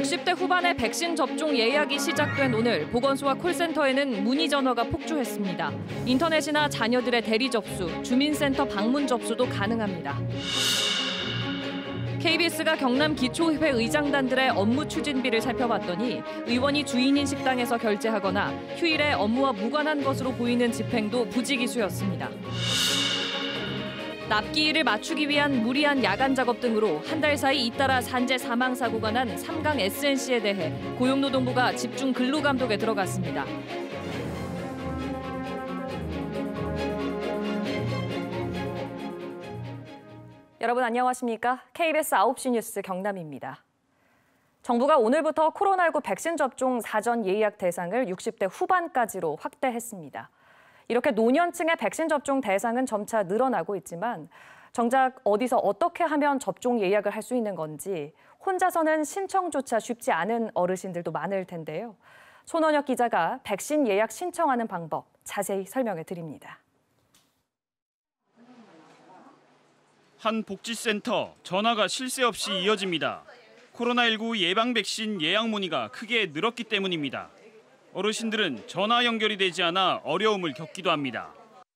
60대 후반의 백신 접종 예약이 시작된 오늘 보건소와 콜센터에는 문의 전화가 폭주했습니다. 인터넷이나 자녀들의 대리 접수, 주민센터 방문 접수도 가능합니다. KBS가 경남 기초의회 의장단들의 업무 추진비를 살펴봤더니 의원이 주인인 식당에서 결제하거나 휴일에 업무와 무관한 것으로 보이는 집행도 부지기수였습니다. 납기일을 맞추기 위한 무리한 야간 작업 등으로 한 달 사이 잇따라 산재 사망 사고가 난 삼강 SNC에 대해 고용노동부가 집중 근로감독에 들어갔습니다. 여러분 안녕하십니까? KBS 9시 뉴스 경남입니다. 정부가 오늘부터 코로나19 백신 접종 사전 예약 대상을 60대 후반까지로 확대했습니다. 이렇게 노년층의 백신 접종 대상은 점차 늘어나고 있지만 정작 어디서 어떻게 하면 접종 예약을 할 수 있는 건지 혼자서는 신청조차 쉽지 않은 어르신들도 많을 텐데요. 손원혁 기자가 백신 예약 신청하는 방법 자세히 설명해 드립니다. 한 복지센터 전화가 쉴 새 없이 이어집니다. 코로나19 예방 백신 예약 문의가 크게 늘었기 때문입니다. 어르신들은 전화 연결이 되지 않아 어려움을 겪기도 합니다.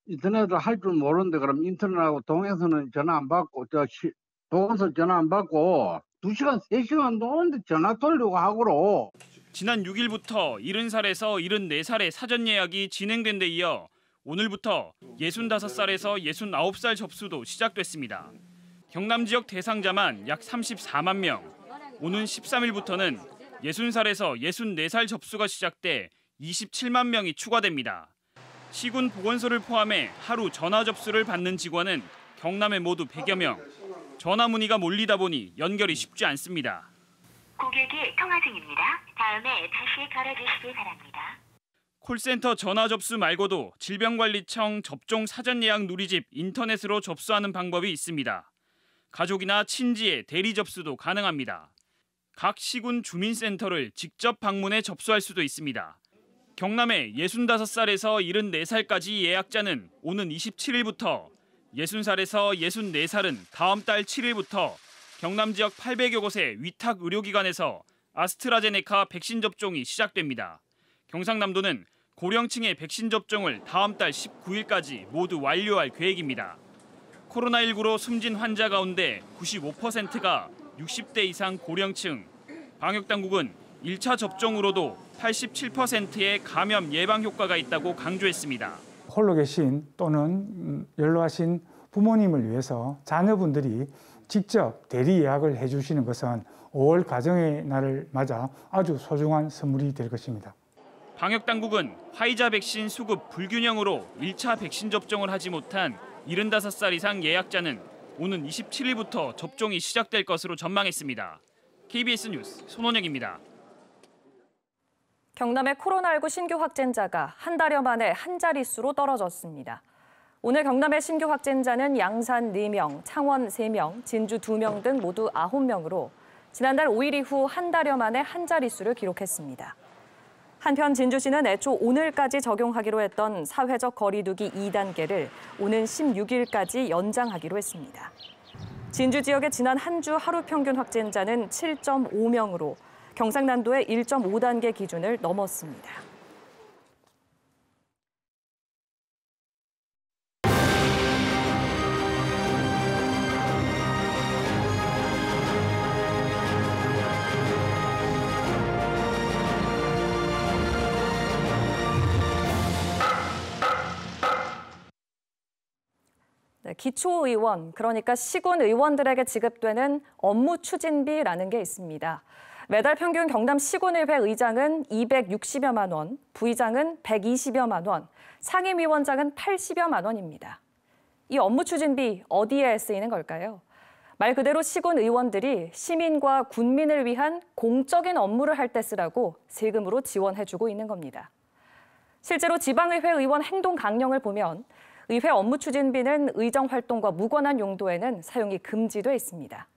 인터넷을 할 줄 모르는데 그럼 인터넷하고 동에서는 전화 안 받고 보건소 전화 안 받고 2시간, 3시간 노는데 전화 돌리고 하고로. 지난 6일부터 70살에서 74살의 사전 예약이 진행된 데 이어 오늘부터 65살에서 69살 접수도 시작됐습니다. 경남 지역 대상자만 약 34만 명. 오는 13일부터는 60살에서 64살 접수가 시작돼 27만 명이 추가됩니다. 시군 보건소를 포함해 하루 전화 접수를 받는 직원은 경남에 모두 100여 명. 전화 문의가 몰리다 보니 연결이 쉽지 않습니다. 고객이 통화 중입니다. 다음에 다시 걸어주시기 바랍니다. 콜센터 전화 접수 말고도 질병관리청 접종 사전 예약 누리집 인터넷으로 접수하는 방법이 있습니다. 가족이나 친지의 대리 접수도 가능합니다. 각 시군 주민센터를 직접 방문해 접수할 수도 있습니다. 경남의 65살에서 74살까지 예약자는 오는 27일부터, 60살에서 64살은 다음 달 7일부터 경남 지역 800여 곳의 위탁 의료기관에서 아스트라제네카 백신 접종이 시작됩니다. 경상남도는 고령층의 백신 접종을 다음 달 19일까지 모두 완료할 계획입니다. 코로나19로 숨진 환자 가운데 95%가 60대 이상 고령층. 방역당국은 1차 접종으로도 87%의 감염 예방 효과가 있다고 강조했습니다. 홀로 계신 또는 연로하신 부모님을 위해서 자녀분들이 직접 대리 예약을 해주시는 것은 5월 가정의 날을 맞아 아주 소중한 선물이 될 것입니다. 방역당국은 화이자 백신 수급 불균형으로 1차 백신 접종을 하지 못한 75살 이상 예약자는 오는 27일부터 접종이 시작될 것으로 전망했습니다. KBS 뉴스 손원혁입니다. 경남의 코로나19 신규 확진자가 한 달여 만에 한 자릿수로 떨어졌습니다. 오늘 경남의 신규 확진자는 양산 4명, 창원 3명, 진주 2명 등 모두 9명으로 지난달 5일 이후 한 달여 만에 한 자릿수를 기록했습니다. 한편 진주시는 애초 오늘까지 적용하기로 했던 사회적 거리 두기 2단계를 오는 16일까지 연장하기로 했습니다. 진주 지역의 지난 한 주 하루 평균 확진자는 7.5명으로 경상남도의 1.5단계 기준을 넘었습니다. 기초의원, 그러니까 시군 의원들에게 지급되는 업무 추진비라는 게 있습니다. 매달 평균 경남 시군의회 의장은 260여만 원, 부의장은 120여만 원, 상임위원장은 80여만 원입니다. 이 업무 추진비 어디에 쓰이는 걸까요? 말 그대로 시군 의원들이 시민과 군민을 위한 공적인 업무를 할 때 쓰라고 세금으로 지원해주고 있는 겁니다. 실제로 지방의회 의원 행동 강령을 보면 의회 업무 추진비는 의정 활동과 무관한 용도에는 사용이 금지돼 있습니다.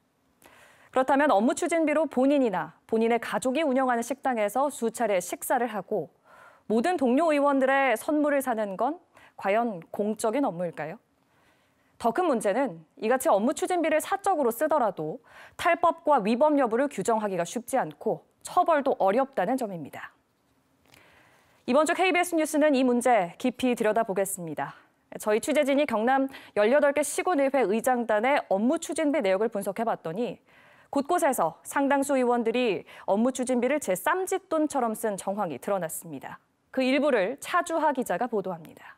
그렇다면 업무 추진비로 본인이나 본인의 가족이 운영하는 식당에서 수차례 식사를 하고 모든 동료 의원들의 선물을 사는 건 과연 공적인 업무일까요? 더 큰 문제는 이같이 업무 추진비를 사적으로 쓰더라도 탈법과 위법 여부를 규정하기가 쉽지 않고 처벌도 어렵다는 점입니다. 이번 주 KBS 뉴스는 이 문제 깊이 들여다보겠습니다. 저희 취재진이 경남 18개 시군의회 의장단의 업무 추진비 내역을 분석해봤더니 곳곳에서 상당수 의원들이 업무 추진비를 제3짓돈처럼 쓴 정황이 드러났습니다. 그 일부를 차주하 기자가 보도합니다.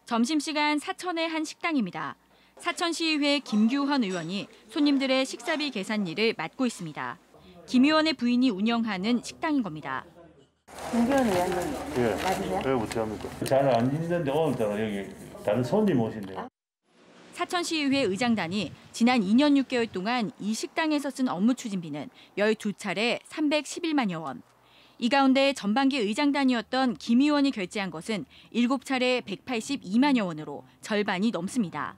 점심시간 사천의 한 식당입니다. 사천시의회 김규헌 의원이 손님들의 식사비 계산 일을 맡고 있습니다. 김 의원의 부인이 운영하는 식당인 겁니다. 김규헌 의원님 맞으세요? 왜 어떻게 합니까? 잘 안 있는데 오늘따라 여기 다른 손님 오신대요. 사천시의회 의장단이 지난 2년 6개월 동안 이 식당에서 쓴 업무 추진비는 12차례 311만여 원. 이 가운데 전반기 의장단이었던 김 의원이 결제한 것은 7차례 182만여 원으로 절반이 넘습니다.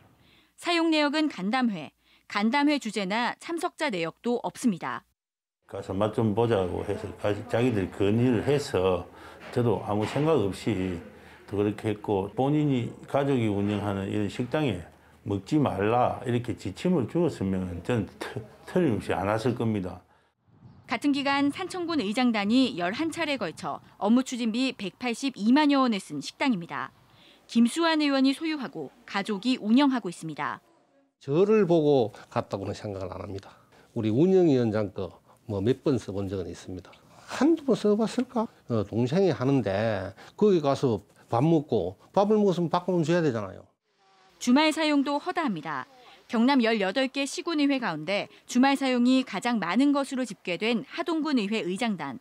사용 내역은 간담회 주제나 참석자 내역도 없습니다. 가서 맛 좀 보자고 해서 자기들이 건의를 해서 저도 아무 생각 없이 그렇게 했고 본인이 가족이 운영하는 이런 식당에 먹지 말라 이렇게 지침을 주었으면 저는 틀림없이 안 왔을 겁니다. 같은 기간 산청군 의장단이 11차례에 걸쳐 업무 추진비 182만여 원을 쓴 식당입니다. 김수환 의원이 소유하고 가족이 운영하고 있습니다. 저를 보고 갔다고는 생각을 안 합니다. 우리 운영위원장 거 몇 번 써본 적은 있습니다. 한두 번 써봤을까? 동생이 하는데 거기 가서 밥 먹고 밥을 먹었으면 밥값은 줘야 되잖아요. 주말 사용도 허다합니다. 경남 18개 시군의회 가운데 주말 사용이 가장 많은 것으로 집계된 하동군의회 의장단.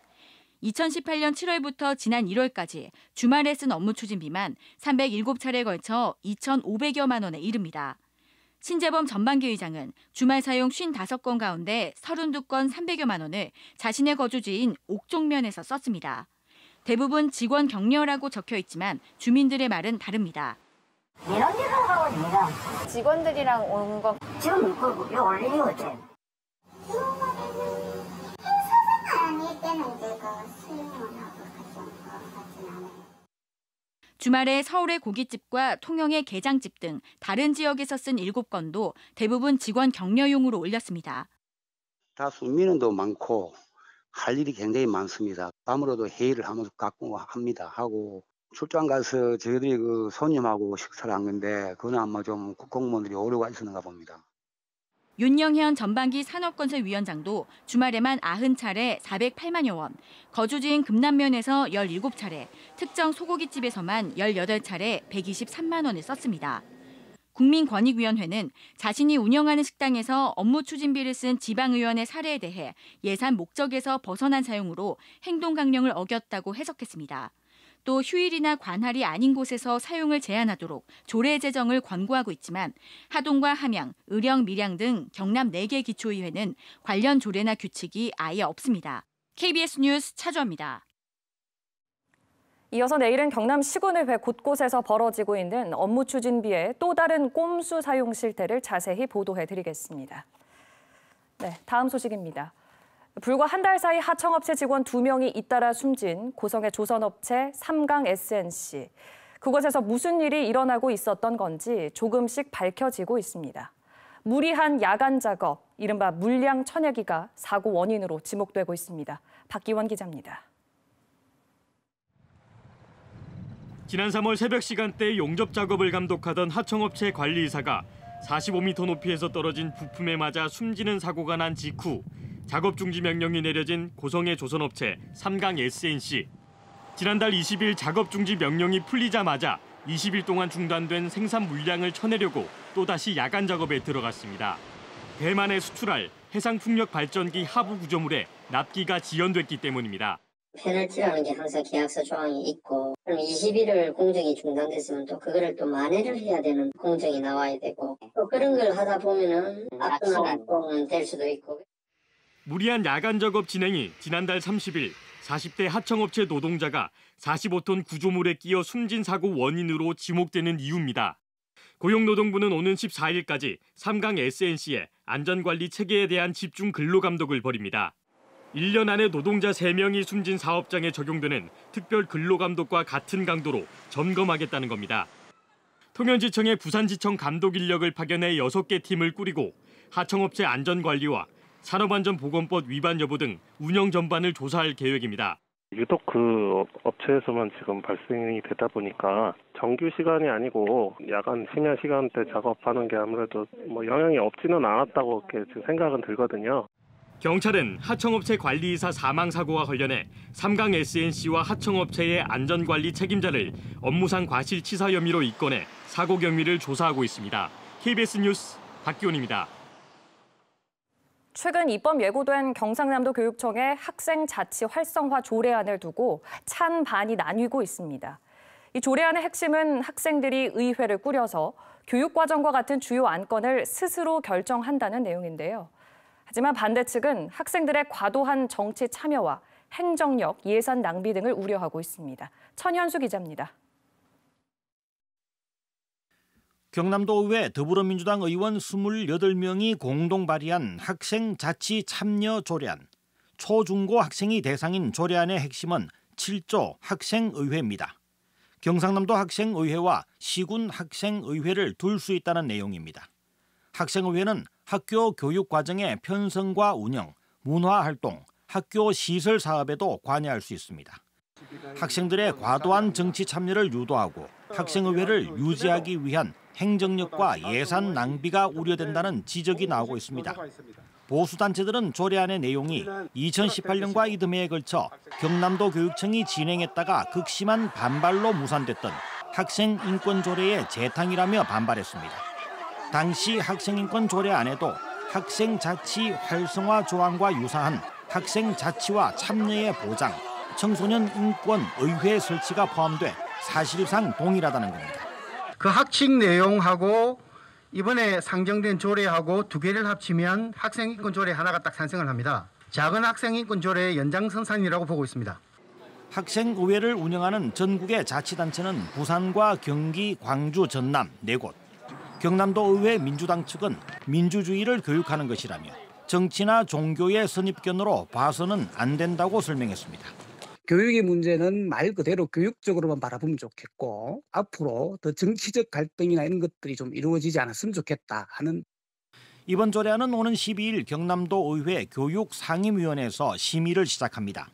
2018년 7월부터 지난 1월까지 주말에 쓴 업무 추진비만 307차례에 걸쳐 2,500여만 원에 이릅니다. 신재범 전반기 의장은 주말 사용 55건 가운데 32건 300여만 원을 자신의 거주지인 옥종면에서 썼습니다. 대부분 직원 격려라고 적혀 있지만 주민들의 말은 다릅니다. 내놓기로 하고 됩니다. 직원들이랑 오는 거 지금 왜 올리는 거지? 회사가 아닐 때는 이제 수용을 하고 같이 않아요. 주말에 서울의 고깃집과 통영의 게장집 등 다른 지역에서 쓴 7건도 대부분 직원 격려용으로 올렸습니다. 다수 민원도 많고 할 일이 굉장히 많습니다. 밤으로도 회의를 하면서 가끔 합니다. 하고 출장 가서 저희들이 그 손님하고 식사를 한 건데 그건 아마 좀 공무원들이 오류가 있었는가 봅니다. 윤영현 전반기 산업건설위원장도 주말에만 90차례 408만여 원, 거주지인 금남면에서 17차례, 특정 소고기집에서만 18차례 123만 원을 썼습니다. 국민권익위원회는 자신이 운영하는 식당에서 업무 추진비를 쓴 지방의원의 사례에 대해 예산 목적에서 벗어난 사용으로 행동 강령을 어겼다고 해석했습니다. 또 휴일이나 관할이 아닌 곳에서 사용을 제한하도록 조례 제정을 권고하고 있지만 하동과 함양, 의령, 밀양 등 경남 4개 기초의회는 관련 조례나 규칙이 아예 없습니다. KBS 뉴스 차주합니다. 이어서 내일은 경남 시군의회 곳곳에서 벌어지고 있는 업무 추진비의 또 다른 꼼수 사용 실태를 자세히 보도해드리겠습니다. 네, 다음 소식입니다. 불과 한 달 사이 하청업체 직원 2명이 잇따라 숨진 고성의 조선업체 삼강 SNC. 그곳에서 무슨 일이 일어나고 있었던 건지 조금씩 밝혀지고 있습니다. 무리한 야간 작업, 이른바 물량 천외기가 사고 원인으로 지목되고 있습니다. 박기원 기자입니다. 지난 3월 새벽 시간대 용접 작업을 감독하던 하청업체 관리이사가 45m 높이에서 떨어진 부품에 맞아 숨지는 사고가 난 직후 작업 중지 명령이 내려진 고성의 조선업체 삼강 SNC. 지난달 20일 작업 중지 명령이 풀리자마자 20일 동안 중단된 생산 물량을 쳐내려고 또다시 야간 작업에 들어갔습니다. 대만에 수출할 해상풍력 발전기 하부 구조물에 납기가 지연됐기 때문입니다. 페널티라는 게 항상 계약서 조항이 있고 그럼 20일을 공정이 중단됐으면 또 그거를 또 만회를 해야 되는 공정이 나와야 되고 또 그런 걸 하다 보면은 악동은 될 수도 있고. 무리한 야간 작업 진행이 지난달 30일 40대 하청업체 노동자가 45톤 구조물에 끼어 숨진 사고 원인으로 지목되는 이유입니다. 고용노동부는 오는 14일까지 삼강 SNC의 안전관리 체계에 대한 집중 근로감독을 벌입니다. 1년 안에 노동자 3명이 숨진 사업장에 적용되는 특별 근로감독과 같은 강도로 점검하겠다는 겁니다. 통연지청에 부산지청 감독 인력을 파견해 6개 팀을 꾸리고 하청업체 안전관리와 산업안전보건법 위반 여부 등 운영 전반을 조사할 계획입니다. 유독 그 업체에서만 지금 발생이 되다 보니까 정규 시간이 아니고 야간 심야 시간대 작업하는 게 아무래도 영향이 없지는 않았다고 이렇게 생각은 들거든요. 경찰은 하청업체 관리이사 사망 사고와 관련해 삼강 SNC와 하청업체의 안전관리 책임자를 업무상 과실치사 혐의로 입건해 사고 경위를 조사하고 있습니다. KBS 뉴스 박기훈입니다. 최근 입법 예고된 경상남도 교육청의 학생 자치 활성화 조례안을 두고 찬반이 나뉘고 있습니다. 이 조례안의 핵심은 학생들이 의회를 꾸려서 교육과정과 같은 주요 안건을 스스로 결정한다는 내용인데요. 하지만 반대 측은 학생들의 과도한 정치 참여와 행정력, 예산 낭비 등을 우려하고 있습니다. 천현수 기자입니다. 경남도의회 더불어민주당 의원 28명이 공동 발의한 학생 자치 참여 조례안. 초중고 학생이 대상인 조례안의 핵심은 7조 학생의회입니다. 경상남도 학생의회와 시군 학생의회를 둘 수 있다는 내용입니다. 학생의회는 학교 교육 과정의 편성과 운영, 문화활동, 학교 시설 사업에도 관여할 수 있습니다. 학생들의 과도한 정치 참여를 유도하고 학생의회를 유지하기 위한 행정력과 예산 낭비가 우려된다는 지적이 나오고 있습니다. 보수단체들은 조례안의 내용이 2018년과 이듬해에 걸쳐 경남도 교육청이 진행했다가 극심한 반발로 무산됐던 학생인권조례의 재탕이라며 반발했습니다. 당시 학생인권조례안에도 학생자치 활성화 조항과 유사한 학생자치와 참여의 보장, 청소년 인권 의회 설치가 포함돼 사실상 동일하다는 겁니다. 그 학칙 내용하고 이번에 상정된 조례하고 두 개를 합치면 학생인권 조례 하나가 딱 산생을 합니다. 작은 학생인권 조례의 연장선상이라고 보고 있습니다. 학생의회를 운영하는 전국의 자치단체는 부산과 경기, 광주, 전남 4곳. 경남도의회 민주당 측은 민주주의를 교육하는 것이라며 정치나 종교의 선입견으로 봐서는 안 된다고 설명했습니다. 교육의 문제는 말 그대로 교육적으로만 바라보면 좋겠고 앞으로 더 정치적 갈등이나 이런 것들이 좀 이루어지지 않았으면 좋겠다 하는. 이번 조례안은 오는 12일 경남도의회 교육상임위원회에서 심의를 시작합니다.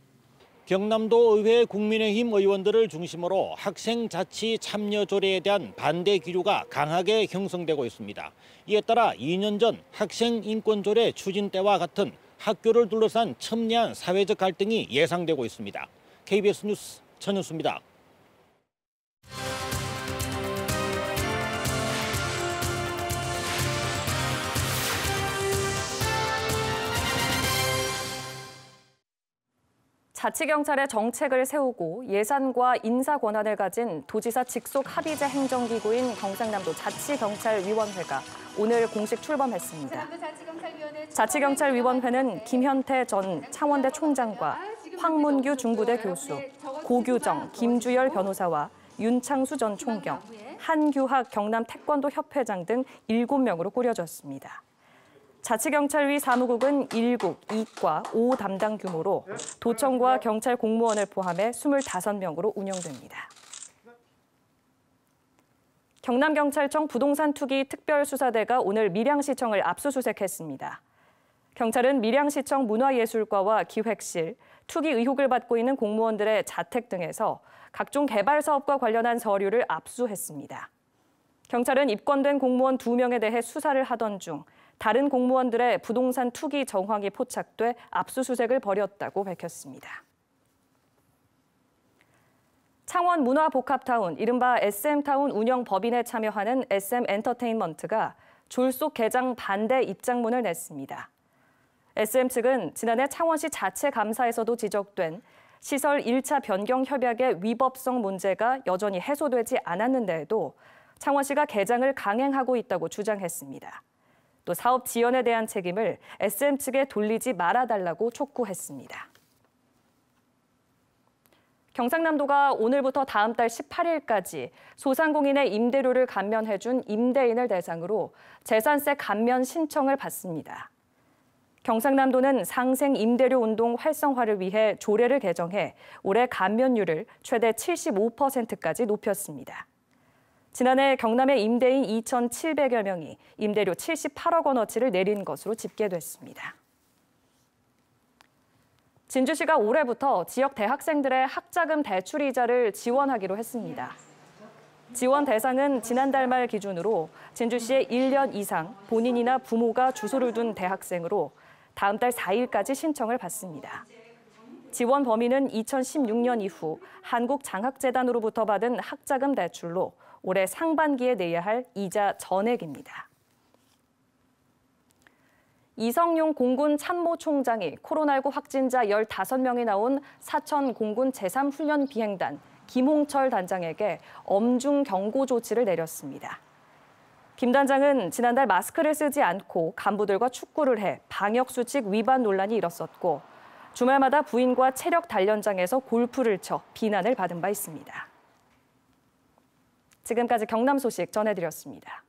경남도의회 국민의힘 의원들을 중심으로 학생자치 참여 조례에 대한 반대 기류가 강하게 형성되고 있습니다. 이에 따라 2년 전 학생인권조례 추진 때와 같은 학교를 둘러싼 첨예한 사회적 갈등이 예상되고 있습니다. KBS 뉴스 천현수입니다. 자치경찰의 정책을 세우고 예산과 인사 권한을 가진 도지사 직속 합의제 행정기구인 경상남도 자치경찰위원회가 오늘 공식 출범했습니다. 자치경찰위원회는 김현태 전 창원대 총장과 황문규 중부대 교수, 고규정, 김주열 변호사와 윤창수 전 총경, 한규학 경남 태권도 협회장 등 7명으로 꾸려졌습니다. 자치경찰위 사무국은 1국, 2과, 5 담당 규모로 도청과 경찰 공무원을 포함해 25명으로 운영됩니다. 경남경찰청 부동산 투기 특별수사대가 오늘 밀양시청을 압수수색했습니다. 경찰은 밀양시청 문화예술과와 기획실, 투기 의혹을 받고 있는 공무원들의 자택 등에서 각종 개발 사업과 관련한 서류를 압수했습니다. 경찰은 입건된 공무원 2명에 대해 수사를 하던 중 다른 공무원들의 부동산 투기 정황이 포착돼 압수수색을 벌였다고 밝혔습니다. 창원 문화복합타운, 이른바 SM타운 운영 법인에 참여하는 SM엔터테인먼트가 졸속 개장 반대 입장문을 냈습니다. SM 측은 지난해 창원시 자체감사에서도 지적된 시설 1차 변경 협약의 위법성 문제가 여전히 해소되지 않았는데도 창원시가 개장을 강행하고 있다고 주장했습니다. 또 사업 지연에 대한 책임을 SM 측에 돌리지 말아달라고 촉구했습니다. 경상남도가 오늘부터 다음 달 18일까지 소상공인의 임대료를 감면해준 임대인을 대상으로 재산세 감면 신청을 받습니다. 경상남도는 상생 임대료 운동 활성화를 위해 조례를 개정해 올해 감면율을 최대 75%까지 높였습니다. 지난해 경남의 임대인 2,700여 명이 임대료 78억 원어치를 내린 것으로 집계됐습니다. 진주시가 올해부터 지역 대학생들의 학자금 대출 이자를 지원하기로 했습니다. 지원 대상은 지난달 말 기준으로 진주시에 1년 이상 본인이나 부모가 주소를 둔 대학생으로 다음 달 4일까지 신청을 받습니다. 지원 범위는 2016년 이후 한국장학재단으로부터 받은 학자금 대출로 올해 상반기에 내야 할 이자 전액입니다. 이성용 공군 참모총장이 코로나19 확진자 15명이 나온 사천 공군 제3훈련 비행단 김홍철 단장에게 엄중 경고 조치를 내렸습니다. 김 단장은 지난달 마스크를 쓰지 않고 간부들과 축구를 해 방역수칙 위반 논란이 일었었고 주말마다 부인과 체력 단련장에서 골프를 쳐 비난을 받은 바 있습니다. 지금까지 경남 소식 전해드렸습니다.